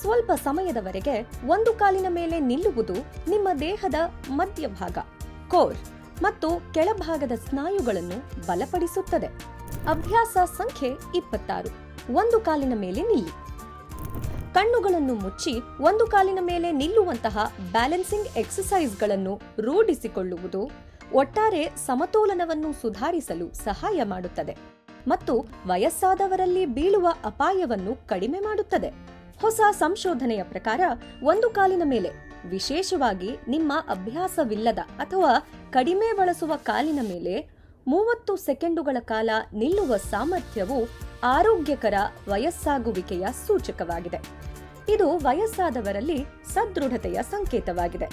ಸ್ವಲ್ಪ ಸಮಯದವರೆಗೆ ಒಂದು ಕಾಲಿನ ಮೇಲೆ ನಿಲ್ಲುವುದು ನಿಮ್ಮ ದೇಹದ ಮಧ್ಯಭಾಗ, ಕೋರ್ ಮತ್ತು ಕೆಳಭಾಗದ ಸ್ನಾಯುಗಳನ್ನು ಬಲಪಡಿಸುತ್ತದೆ. ಅಭ್ಯಾಸ ಸಂಖ್ಯೆ 26. ಒಂದು ಕಾಲಿನ ಮೇಲೆ ನಿಲ್ಲಿ. ಕಣ್ಣುಗಳನ್ನು ಮುಚ್ಚಿ ಒಂದು ಕಾಲಿನ ಮೇಲೆ ನಿಲ್ಲುವಂತಹ ಬ್ಯಾಲೆನ್ಸಿಂಗ್ ಎಕ್ಸರ್ಸೈಸ್ಗಳನ್ನು ರೂಢಿಸಿಕೊಳ್ಳುವುದು ಒಟ್ಟಾರೆ ಸಮತೋಲನವನ್ನು ಸುಧಾರಿಸಲು ಸಹಾಯ ಮಾಡುತ್ತದೆ ಮತ್ತು ವಯಸ್ಸಾದವರಲ್ಲಿ ಬೀಳುವ ಅಪಾಯವನ್ನು ಕಡಿಮೆ ಮಾಡುತ್ತದೆ. ಹೊಸ ಸಂಶೋಧನೆಯ ಪ್ರಕಾರ ಒಂದು ಕಾಲಿನ ಮೇಲೆ, ವಿಶೇಷವಾಗಿ ನಿಮ್ಮ ಅಭ್ಯಾಸವಿಲ್ಲದ ಅಥವಾ ಕಡಿಮೆ ಬಳಸುವ ಕಾಲಿನ ಮೇಲೆ 30 ಸೆಕೆಂಡುಗಳ ಕಾಲ ನಿಲ್ಲುವ ಸಾಮರ್ಥ್ಯವು ಆರೋಗ್ಯಕರ ವಯಸ್ಸಾಗುವಿಕೆಯ ಸೂಚಕವಾಗಿದೆ. ಇದು ವಯಸ್ಸಾದವರಲ್ಲಿ ಸದೃಢತೆಯ ಸಂಕೇತವಾಗಿದೆ.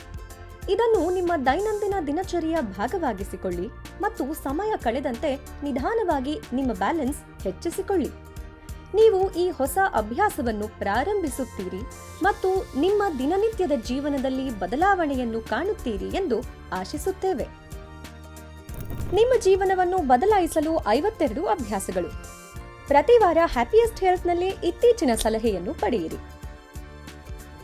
ಇದನ್ನು ನಿಮ್ಮ ದೈನಂದಿನ ದಿನಚರಿಯ ಭಾಗವಾಗಿಸಿಕೊಳ್ಳಿ ಮತ್ತು ಸಮಯ ಕಳೆದಂತೆ ನಿಧಾನವಾಗಿ ನಿಮ್ಮ ಬ್ಯಾಲೆನ್ಸ್ ಹೆಚ್ಚಿಸಿಕೊಳ್ಳಿ. ನೀವು ಈ ಹೊಸ ಅಭ್ಯಾಸವನ್ನು ಪ್ರಾರಂಭಿಸುತ್ತೀರಿ ಮತ್ತು ನಿಮ್ಮ ದಿನನಿತ್ಯದ ಜೀವನದಲ್ಲಿ ಬದಲಾವಣೆಯನ್ನು ಕಾಣುತ್ತೀರಿ ಎಂದು ಆಶಿಸುತ್ತೇವೆ. ನಿಮ್ಮ ಜೀವನವನ್ನು ಬದಲಾಯಿಸಲು 52 ಅಭ್ಯಾಸಗಳು. ಪ್ರತಿ ವಾರ ಹ್ಯಾಪಿಯೆಸ್ಟ್ ಹೆಲ್ತ್ನಲ್ಲಿ ಇತ್ತೀಚಿನ ಸಲಹೆಯನ್ನು ಪಡೆಯಿರಿ.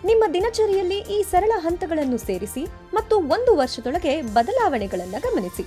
ನಿಮ್ಮ ದಿನಚರಿಯಲ್ಲಿ ಈ ಸರಳ ಹಂತಗಳನ್ನು ಸೇರಿಸಿ ಮತ್ತು 1 ವರ್ಷದೊಳಗೆ ಬದಲಾವಣೆಗಳನ್ನು ಗಮನಿಸಿ.